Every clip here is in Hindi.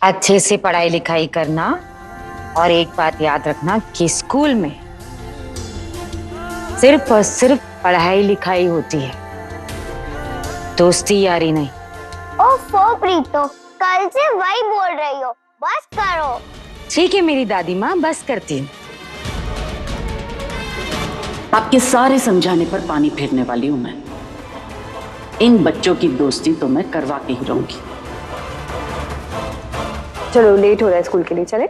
अच्छे से पढ़ाई लिखाई करना और एक बात याद रखना कि स्कूल में सिर्फ और सिर्फ पढ़ाई लिखाई होती है, दोस्ती यारी नहीं। ओफो प्रीतो, कल से वही बोल रही हो, बस करो। ठीक है मेरी दादी माँ, बस करती हूँ। आपके सारे समझाने पर पानी फेरने वाली हूं मैं। इन बच्चों की दोस्ती तो मैं करवा के ही रहूंगी। चलो लेट हो रहा है स्कूल के लिए, चले?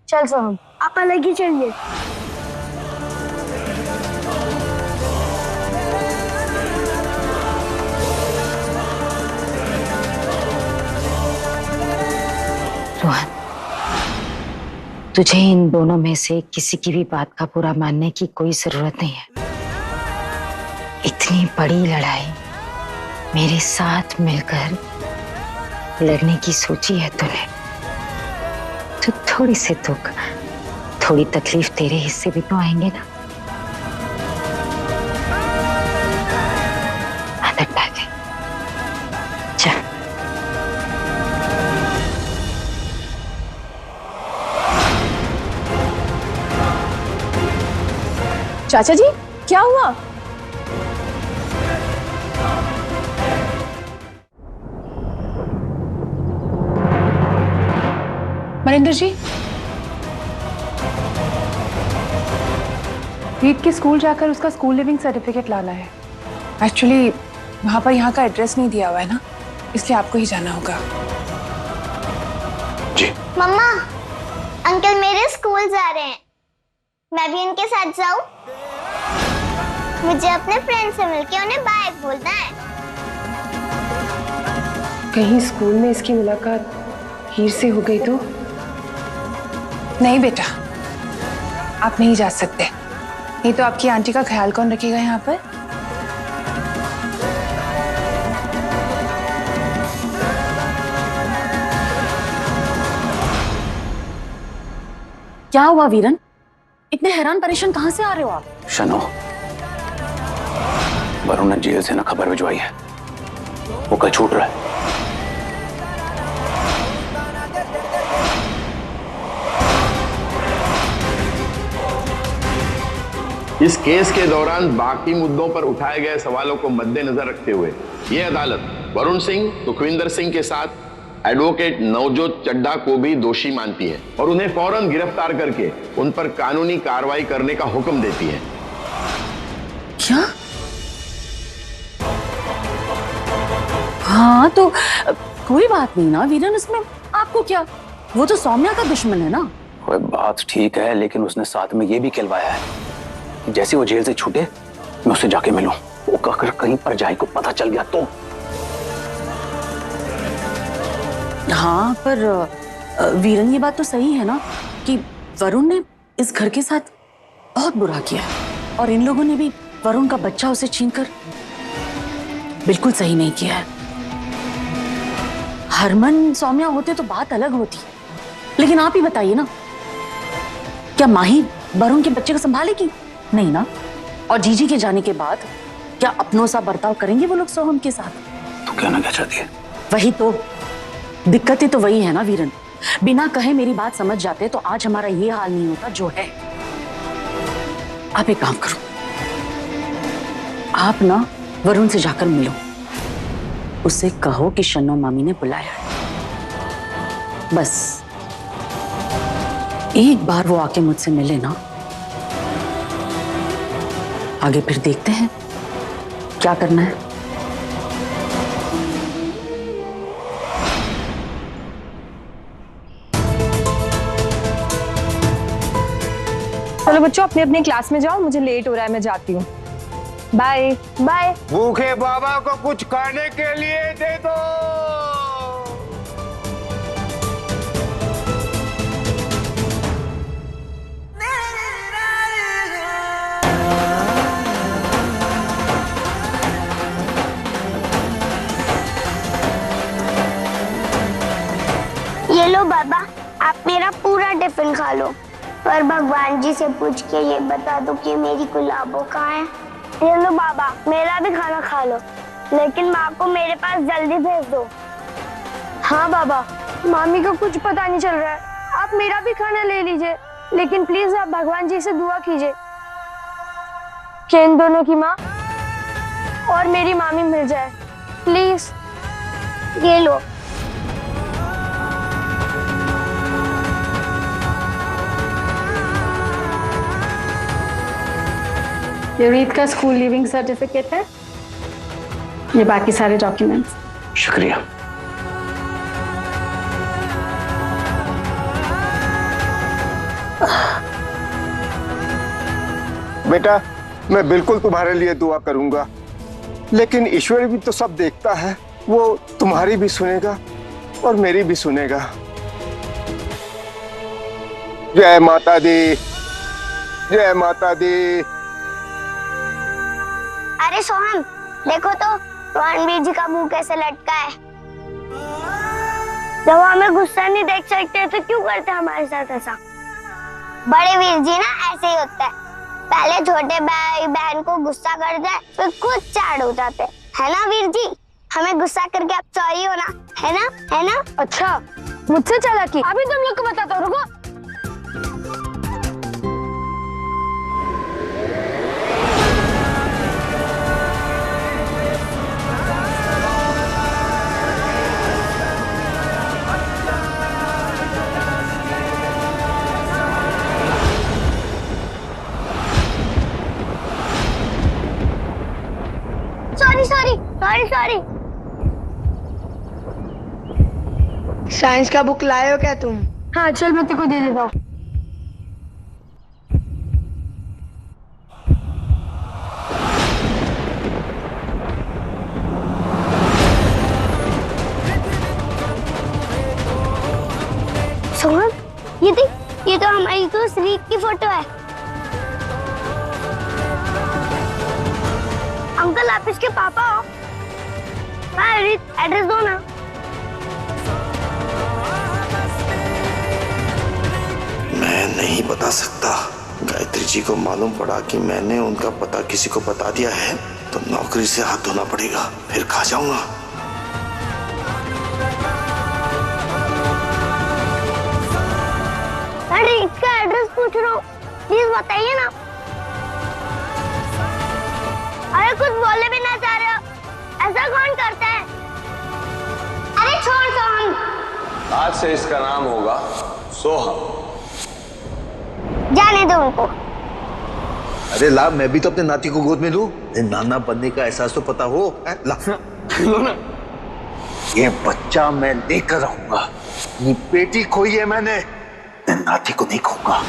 चल सोनू, आप अलग ही चलिए। रोहन, तुझे इन दोनों में से किसी की भी बात का बुरा मानने की कोई जरूरत नहीं है। इतनी बड़ी लड़ाई मेरे साथ मिलकर लड़ने की सोची है तूने, तो थोड़ी से दुख, थोड़ी तकलीफ तेरे हिस्से भी तो आएंगे ना। आदत डाल दे, चल। चाचा जी, क्या हुआ? मनिंदर जी, रीत के स्कूल जाकर उसका स्कूल लिविंग सर्टिफिकेट लाना है। एक्चुअली वहां पर यहाँ का एड्रेस नहीं दिया हुआ है ना, इसलिए आपको ही जाना होगा। जी। मम्मा, अंकल मेरे स्कूल जा रहे हैं, मैं भी उनके साथ जाऊं? मुझे अपने फ्रेंड से मिलके उन्हें बाय बोलना है। कहीं स्कूल में इसकी मुलाकात हीर से हो गई तो? नहीं बेटा, आप नहीं जा सकते। नहीं तो आपकी आंटी का ख्याल कौन रखेगा यहाँ पर? क्या हुआ वीरन? इतने हैरान परेशान कहां से आ रहे हो आप? शनो, वरुण ने जेल से ना खबर भिजवाई है, वो कल छूट रहा है। इस केस के दौरान बाकी मुद्दों पर उठाए गए सवालों को मद्देनजर रखते हुए यह अदालत वरुण सिंह, सुखविंदर सिंह के साथ एडवोकेट नवजोत चड्ढा को भी दोषी मानती है और उन्हें फौरन गिरफ्तार करके उन पर कानूनी कार्रवाई करने का हुक्म देती है। क्या? हाँ तो कोई बात नहीं ना वीरन, इसमें आपको क्या? वो तो सौम्या का दुश्मन है ना। वह बात ठीक है, लेकिन उसने साथ में यह भी कहलवाया है कि जैसे वो जेल से छूटे मैं उससे जाके मिलूं। वो अगर कहीं पर जाए को पता चल गया तो? हाँ पर वीरन ये बात तो सही है ना कि वरुण ने इस घर के साथ बहुत बुरा किया है और इन लोगों ने भी वरुण का बच्चा उसे छीनकर बिल्कुल सही नहीं किया है। हरमन सौम्या होते तो बात अलग होती, लेकिन आप ही बताइए ना, क्या माही वरुण के बच्चे को संभालेगी? नहीं ना। और जीजी के जाने के बाद क्या अपनों सा बर्ताव करेंगे वो लोग सोहम के साथ? तो कहना क्या चाहती है? वही तो दिक्कतें तो वही है ना वीरन, बिना कहे मेरी बात समझ जाते तो आज हमारा ये हाल नहीं होता जो है। आप एक काम करो, आप ना वरुण से जाकर मिलो, उससे कहो कि शन्नो मामी ने बुलाया है। बस एक बार वो आके मुझसे मिले ना, आगे फिर देखते हैं क्या करना है। चलो बच्चों, अपने अपने क्लास में जाओ, मुझे लेट हो रहा है, मैं जाती हूँ। Bye bye. भूखे बाबा को कुछ खाने के लिए दे दो। ये लो बाबा, आप मेरा पूरा टिफिन खा लो, पर भगवान जी से पूछ के ये बता दो कि मेरी गुलाबो कहाँ है। ये लो बाबा, मेरा भी खाना खा लो, लेकिन माँ को मेरे पास जल्दी भेज दो। हाँ बाबा, मामी को कुछ पता नहीं चल रहा है। आप मेरा भी खाना ले लीजिए, लेकिन प्लीज आप भगवान जी से दुआ कीजिए कि इन दोनों की माँ और मेरी मामी मिल जाए, प्लीज। ये लो। ये रीत का स्कूल लीविंग सर्टिफिकेट है, ये बाकी सारे डॉक्यूमेंट्स। शुक्रिया। बेटा, मैं बिल्कुल तुम्हारे लिए दुआ करूंगा, लेकिन ईश्वर भी तो सब देखता है। वो तुम्हारी भी सुनेगा और मेरी भी सुनेगा। जय माता दी, जय माता दी। अरे सोहम, देखो तो रणवीर जी का मुंह कैसे लटका है। जब हमें गुस्सा नहीं देख सकते तो क्यों करते हमारे साथ ऐसा? बड़े वीर जी ना ऐसे ही होता है, पहले छोटे भाई बहन को गुस्सा कर जाए फिर खुद चाड़ हो जाते, है ना वीर जी? हमें गुस्सा करके आप सॉरी हो ना, है ना? है ना? अच्छा, मुझसे चालाकी अभी तुम लोग को बताता हूँ, रुको। सॉरी। साइंस का बुक लाए हो क्या तुम? हाँ चल, मैं तेरे को दे देता हूँ। सोहम, ये देख, ये तो हमारी दोस्त रीत की फोटो है। अंकल, आप इसके पापा हो? हाँ रीत, एड्रेस दो ना। मैं नहीं बता सकता। गायत्री जी को मालूम पड़ा कि मैंने उनका पता किसी को बता दिया है तो नौकरी से हाथ धोना पड़ेगा, फिर खा जाऊंगा। अरे इसका एड्रेस पूछ रहा हूँ, प्लीज बताइए ना। अरे कुछ बोले भी ना चाह रहे हो, ऐसा कौन करता है? अरे छोड़ सोहम। आज से इसका नाम होगा सोहम। जाने दो उनको। अरे ला, मैं भी तो अपने नाती को गोद में लूं। नाना बनने का एहसास तो पता हो। ला लो ना। ये बच्चा मैं लेकर रहूंगा। ये बेटी खोई है मैंने, नाती को नहीं खोऊंगा।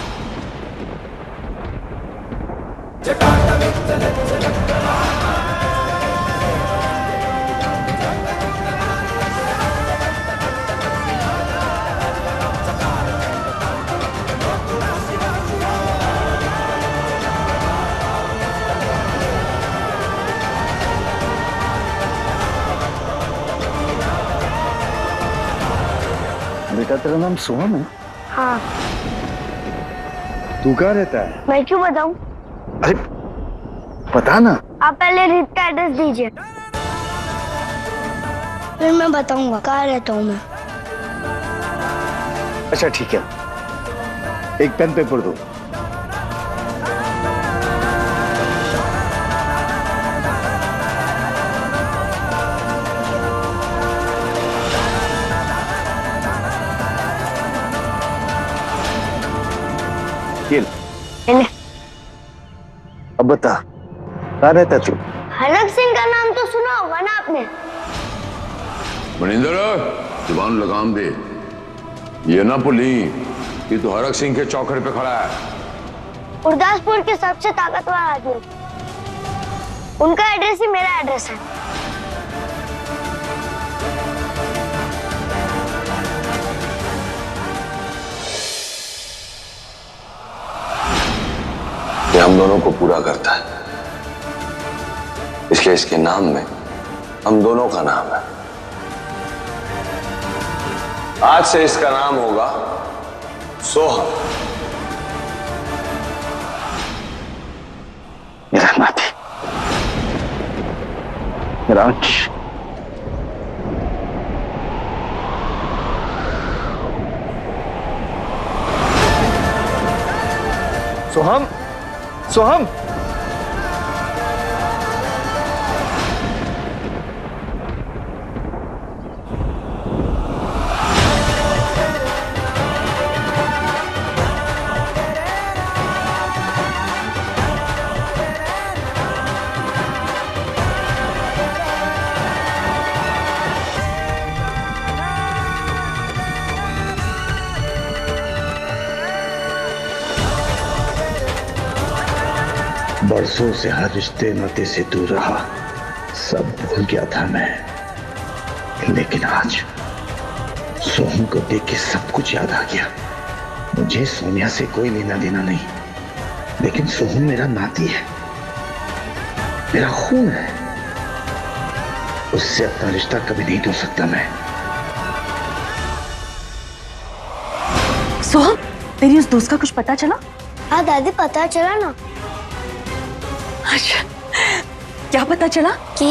बेटा, तेरा नाम सोहम है? हाँ। तू कहाँ रहता है? मैं क्यों बताऊं? अरे बता ना। आप पहले रीत का एड्रेस दीजिए, फिर मैं बताऊंगा कहाँ रहता हूँ मैं। अच्छा ठीक है, एक पेन पेपर दो। अब बता, कहाँ रहता तू? हरक सिंह का नाम तो सुना होगा ना आपने? मनिंदर, जुबान लगाम दे। ये ना भूली कि तू हरक सिंह के चौखट पे खड़ा है। गुरदासपुर के सबसे ताकतवर आदमी, उनका एड्रेस ही मेरा एड्रेस है। ये हम दोनों को पूरा करता है, इसलिए इसके नाम में हम दोनों का नाम है। आज से इसका नाम होगा सोहम। मेरा नाती, मेरा अंश। सोहम, सोहम। बरसों से हर रिश्ते नाते से दूर रहा, सब भूल गया था मैं, लेकिन आज सोहम को देख के सब कुछ याद आ गया। मुझे सोनिया से कोई लेना देना नहीं, लेकिन सोहम मेरा नाती है, मेरा खून है। उससे अपना रिश्ता कभी नहीं तोड़ सकता मैं। सोहम, तेरी उस दोस्त का कुछ पता चला? हाँ दादी, पता चला ना। अच्छा, क्या पता चला? कि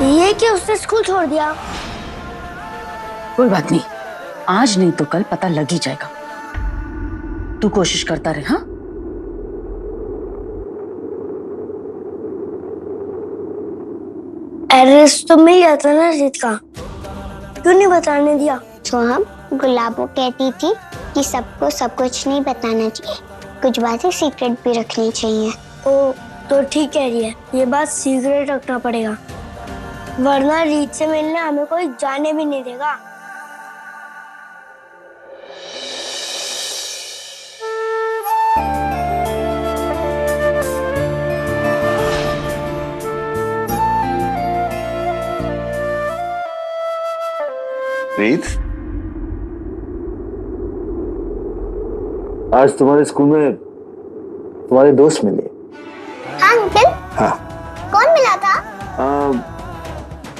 ये कि उसने स्कूल छोड़ दिया। कोई बात नहीं, आज नहीं तो कल पता लग ही जाएगा। तू कोशिश करता रहे। हाँ, एड्रेस तो मिल गया था ना जीत का, क्यों नहीं बताने दिया? सोहम, गुलाबो कहती थी कि सबको सब कुछ नहीं बताना चाहिए, कुछ बातें सीक्रेट भी रखनी चाहिए। ओ, तो ठीक कह रही है, ये बात सीक्रेट रखना पड़ेगा, वरना रीत से मिलने हमें कोई जाने भी नहीं देगा। रीत, आज तुम्हारे स्कूल में तुम्हारे दोस्त मिले। हाँ अंकल। हाँ। कौन मिला था?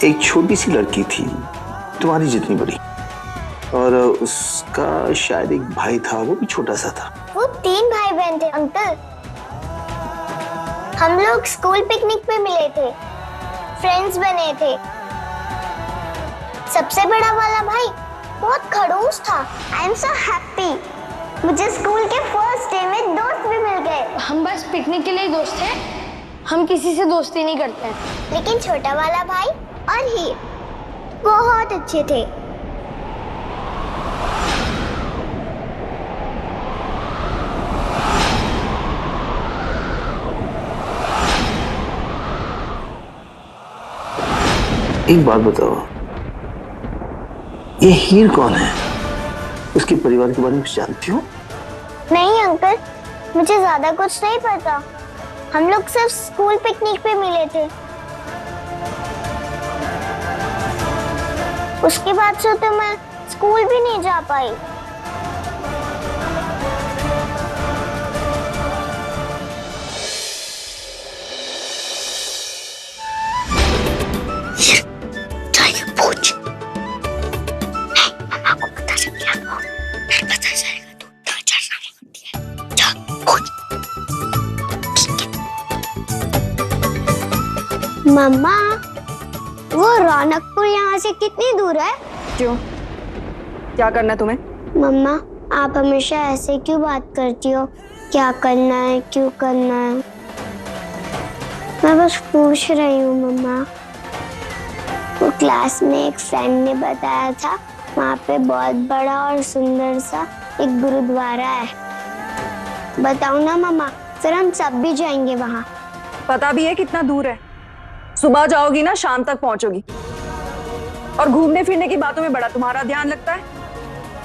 एक छोटी सी लड़की थी, तुम्हारी जितनी बड़ी, और उसका शायद एक भाई था, वो भी छोटा सा था। वो 3 भाई बहन थे अंकल। हम लोग स्कूल पिकनिक पे मिले थे, फ्रेंड्स बने थे। सबसे बड़ा वाला भाई बहुत खड़ूस था। आई एम सो हैप्पी, मुझे स्कूल के फर्स्ट डे में दोस्त भी मिल गए। हम बस पिकनिक के लिए दोस्त हैं, हम किसी से दोस्ती नहीं करते हैं। लेकिन छोटा वाला भाई और हीर बहुत अच्छे थे। एक बात बताओ, ये हीर कौन है? उसके परिवार के बारे में कुछ जानती हो? नहीं अंकल, मुझे ज्यादा कुछ नहीं पता। हम लोग सिर्फ स्कूल पिकनिक पे मिले थे, उसके बाद से तो मैं स्कूल भी नहीं जा पाई। पूछ, मम्मा को पता चल गया तो फिर पता चलेगा तो जा पूछ। मम्मा, वो रौनकपुर यहाँ से कितनी दूर है? क्यों, क्या करना है तुम्हें? मम्मा, आप हमेशा ऐसे क्यों बात करती हो? क्या करना है, क्यों करना है? मैं बस पूछ रही हूँ मम्मा। वो क्लास में एक फ्रेंड ने बताया था, वहाँ पे बहुत बड़ा और सुंदर सा एक गुरुद्वारा है। बताओ ना मम्मा, फिर हम सब भी जाएंगे वहाँ। पता भी है कितना दूर है? सुबह जाओगी ना, शाम तक पहुंचोगी। और घूमने फिरने की बातों में बड़ा तुम्हारा ध्यान लगता है।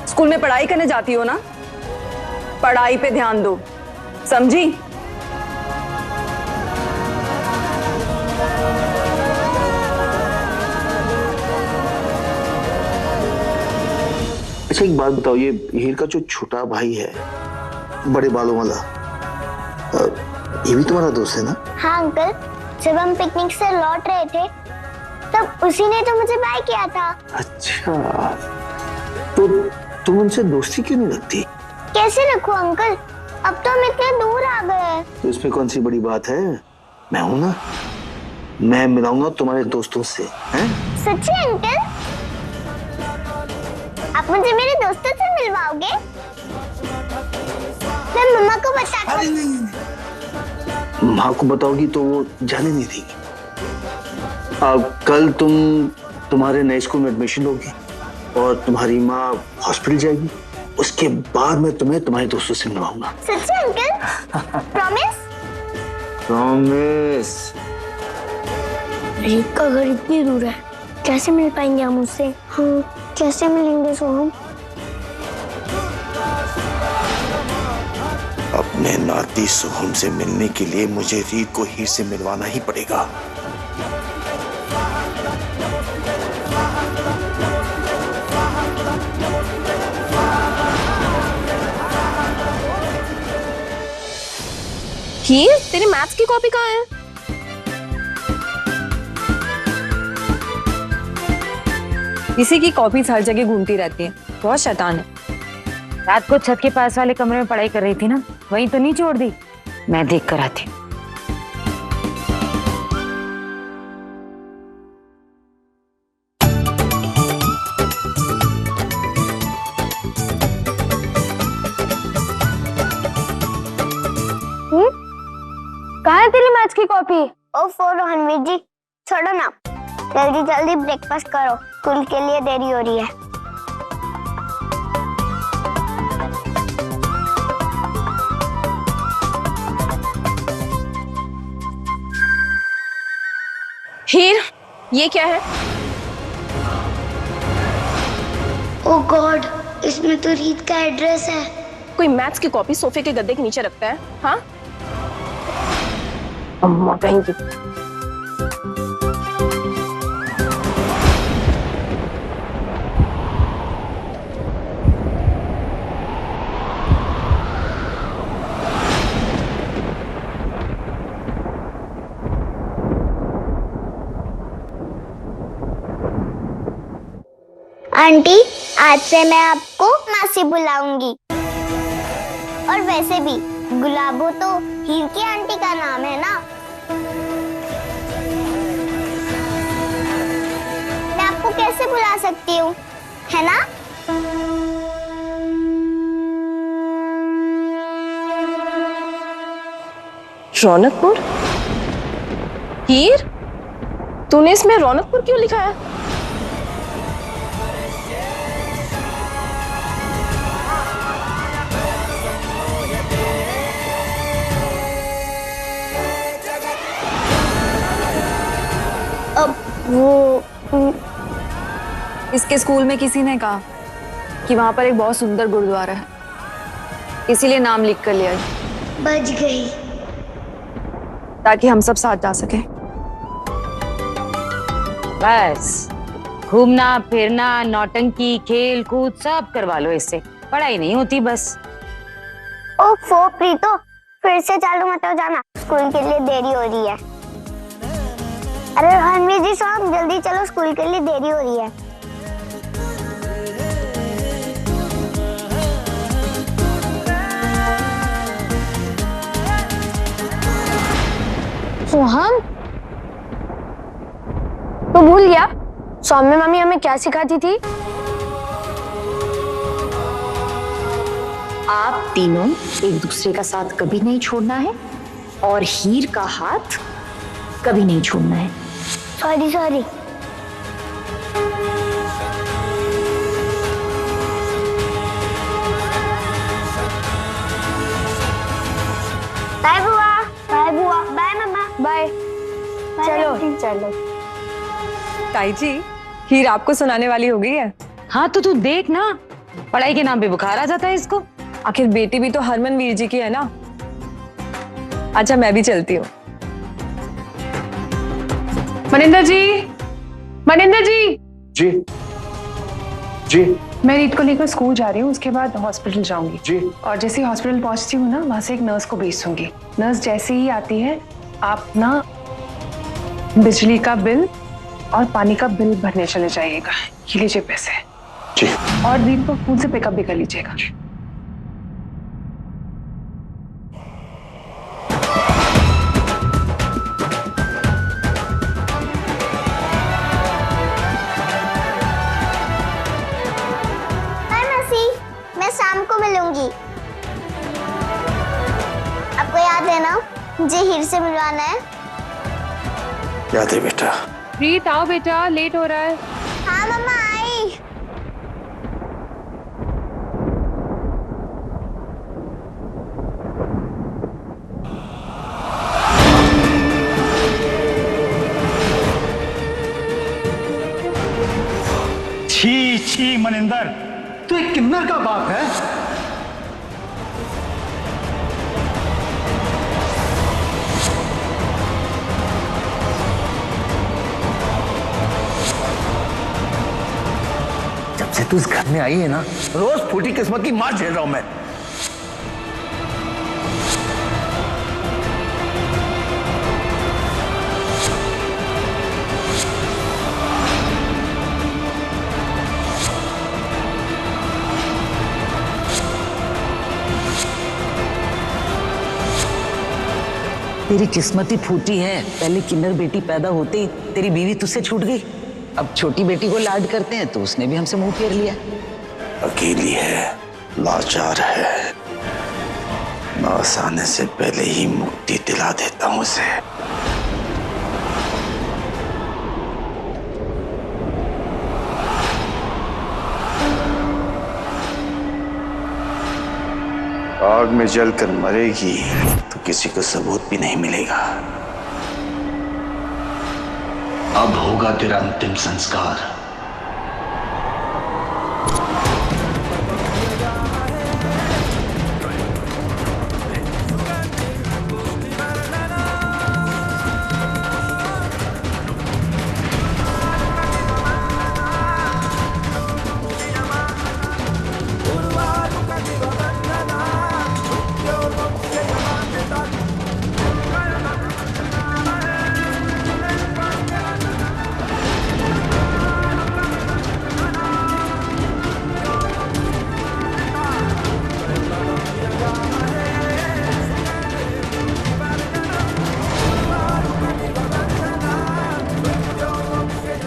स्कूल में पढ़ाई करने जाती हो ना, पढ़ाई पे ध्यान दो, समझी? अच्छा एक बात बताओ, ये हीर का जो छोटा भाई है, बड़े बालों वाला, ये भी तुम्हारा दोस्त है ना? हाँ अंकल, जब हम पिकनिक से लौट रहे थे तब उसी ने तो मुझे बाय किया था। अच्छा, तो तुम उनसे दोस्ती क्यों नहीं रखती? कैसे रखूं अंकल, अब तो हम इतने दूर आ गए हैं। तो इसमें कौन सी बड़ी बात है? मैं हूं ना, मैं मिलाऊंगा तुम्हारे दोस्तों से। हैं? सच्ची अंकल? आप मुझे मेरे दोस्तों से मिलवाओगे? मैं मम्मा को बता। अरे नहीं, माँ को बताओगी तो वो जाने नहीं देगी। अब कल तुम्हारे नए स्कूल में एडमिशन होगी और तुम्हारी माँ हॉस्पिटल जाएगी। उसके बाद मैं तुम्हें तुम्हारे दोस्तों से मिलवाऊंगा। सच में अंकल? प्रॉमिस? प्रॉमिस। रीत का घर इतनी दूर है, कैसे मिल पाएंगे हम उससे? हाँ, कैसे मिलेंगे सोहम? अपने नाती सोहम से मिलने के लिए मुझे रीत को हीर से मिलवाना ही पड़ेगा। हीर, तेरी मैथ्स की कॉपी कहाँ है? इसी की कॉपीज हर जगह घूमती रहती है, बहुत शैतान है। रात को छत के पास वाले कमरे में पढ़ाई कर रही थी ना, वहीं तो नहीं छोड़ दी। मैं देख कर आती। कहाँ है तेरी मैथ्स की कॉपी? ओफो रोहनवीर जी, छोड़ो ना। जल्दी जल्दी ब्रेकफास्ट करो, स्कूल के लिए देरी हो रही है। हीर, ये क्या है? ओह गॉड, इसमें तो रीत का एड्रेस है। कोई मैथ्स की कॉपी सोफे के गद्दे के नीचे रखता है? हाँ, अम्मा कहेंगी। आंटी, आज से मैं आपको मासी बुलाऊंगी। और वैसे भी गुलाबो तो हीर की आंटी का नाम है ना। मैं आपको कैसे बुला सकती हूँ, है ना? रौनकपुर? हीर, तूने इसमें रौनकपुर क्यों लिखा है? अब वो इसके स्कूल में किसी ने कहा कि वहां पर एक बहुत सुंदर गुरुद्वारा है, इसीलिए नाम लिख कर लिया, बच गई। ताकि हम सब साथ जा सके। बस घूमना फिरना, नौटंकी, खेल कूद सब करवा लो इससे, पढ़ाई नहीं होती बस। ओफो प्रीतो, फिर से चालू मत हो जाना, स्कूल के लिए देरी हो रही है। अरे रणवीर जी साहब, जल्दी चलो, स्कूल के लिए देरी हो रही है। सोहम, तो भूल गया सौम्य मम्मी हमें क्या सिखाती थी? आप तीनों एक दूसरे का साथ कभी नहीं छोड़ना है और हीर का हाथ कभी नहीं छोड़ना है। Sorry sorry. बाय बुआ, बाय बुआ, बाय मम्मा, बाय। चलो चलो। ताई जी, हीर आपको सुनाने वाली हो गई है। हाँ तो तू देख ना, पढ़ाई के नाम पे बुखार आ जाता है इसको। आखिर बेटी भी तो हरमनवीर जी की है ना। अच्छा, मैं भी चलती हूँ। मनिंदर जी, मनिंदर जी। जी जी। मैं रीत को लेकर स्कूल जा रही हूँ, उसके बाद हॉस्पिटल जाऊंगी जी। और जैसे ही हॉस्पिटल पहुंचती हूँ ना, वहां से एक नर्स को भेज दूंगी। नर्स जैसे ही आती है, आप ना बिजली का बिल और पानी का बिल भरने चले जाइएगा। ये लीजिए पैसे। जी। और रीत को स्कूल से पिकअप भी कर लीजिएगा। थे ना, मुझे हीर से मिलवाना है। याद है बेटा। प्रीत आओ बेटा, लेट हो रहा है। हाँ मम्मा आई। छी छी मनिंदर, तू एक किन्नर का बाप है। जब से तू इस घर में आई है ना, रोज फूटी किस्मत की मार झेल रहा हूं मैं। तेरी किस्मत ही फूटी है। पहले किन्नर बेटी पैदा होते ही तेरी बीवी तुझसे छूट गई। अब छोटी बेटी को लाड करते हैं तो उसने भी हमसे मुंह फेर लिया। अकेली है, लाचार है, मौत आने से पहले ही मुक्ति दिला देता हूं उसे। आग में जलकर मरेगी तो किसी को सबूत भी नहीं मिलेगा। अब होगा तेरा अंतिम संस्कार।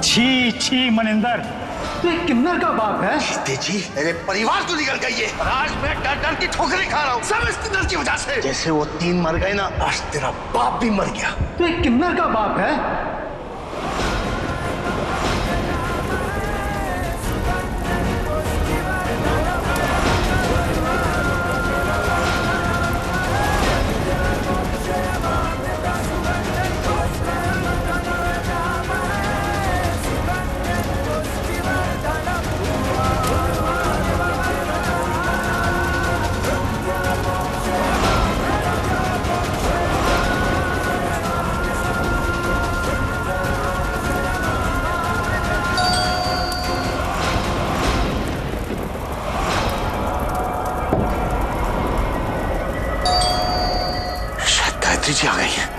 छी छी मनिंदर, तू एक किन्नर का बाप है। जी मेरे परिवार तो निकल गई है। आज मैं डर डर की ठोकरें खा रहा हूँ, सब इस किन्नर की वजह से। जैसे वो 3 मर गए ना, आज तेरा बाप भी मर गया। तू एक किन्नर का बाप है। गायत्री जी आ गई है।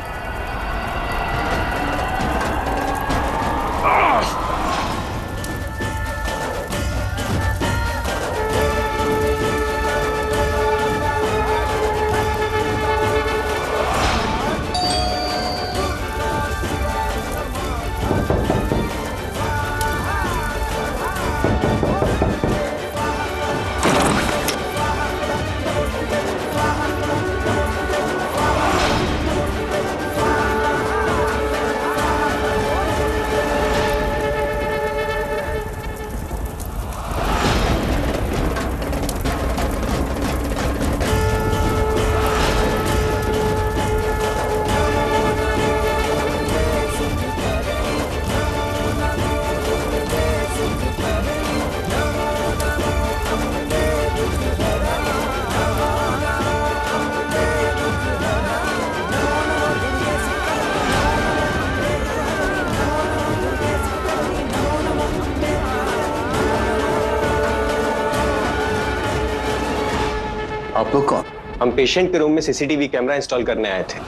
आप लोग कौन? हम पेशेंट के रूम में सीसीटीवी कैमरा इंस्टॉल करने आए थे।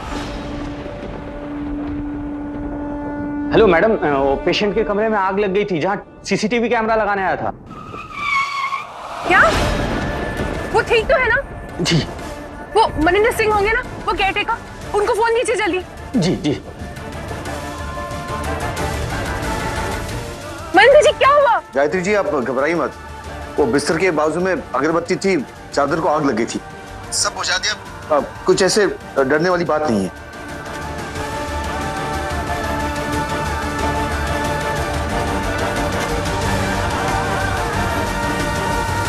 हेलो मैडम, पेशेंट के कमरे में आग लग गई थी जहां सीसीटीवी कैमरा लगाने आया था। क्या? वो ठीक तो है ना? जी। वो मनिंदर सिंह होंगे ना, वो केयरटेकर, उनको फोन कीजिए जल्दी। जी जी। मनिंदर जी क्या हुआ? गायत्री जी आप घबराइए मत। वो बिस्तर के बाजू में अगरबत्ती थी, चादर को आग लगी थी, सब बुझा दिया, कुछ ऐसे डरने वाली बात नहीं है।